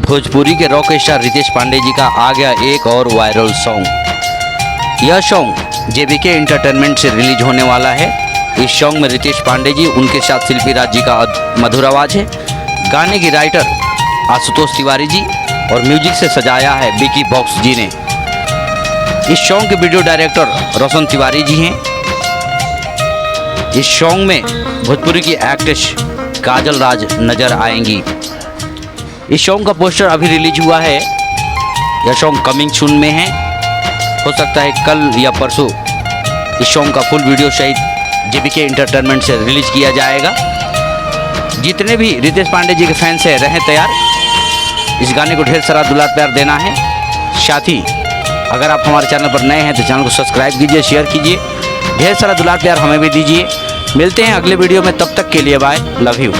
भोजपुरी के rock star Ritesh Pandey ji का आ गया एक और वायरल सॉन्ग। यह सॉन्ग जेबीके एंटरटेनमेंट से रिलीज होने वाला है। इस सॉन्ग में रितेश पांडे जी, उनके साथ शिल्पी राज जी का मधुर आवाज़ है। गाने की राइटर आशुतोष तिवारी जी और म्यूजिक से सजाया है विकी बॉक्स जी ने। इस सॉन्ग के वीडियो डायरेक्टर रोशन तिवारी जी हैं। इस सॉन्ग में भोजपुरी की एक्ट्रेस काजल राज नजर आएंगी। इस सॉन्ग का पोस्टर अभी रिलीज हुआ है। यह सॉन्ग कमिंग सून में है, हो सकता है कल या परसों इस सॉन्ग का फुल वीडियो सहित जेबीके एंटरटेनमेंट से रिलीज किया जाएगा। जितने भी रितेश पांडे जी के फैंस हैं, रहें तैयार। इस गाने को ढेर सारा दुलार प्यार देना है। साथ ही अगर आप हमारे चैनल पर नए हैं तो चैनल को सब्सक्राइब कीजिए, शेयर कीजिए, ढेर सारा दुलार प्यार हमें भी दीजिए। मिलते हैं अगले वीडियो में, तब तक के लिए बाय, लव यू।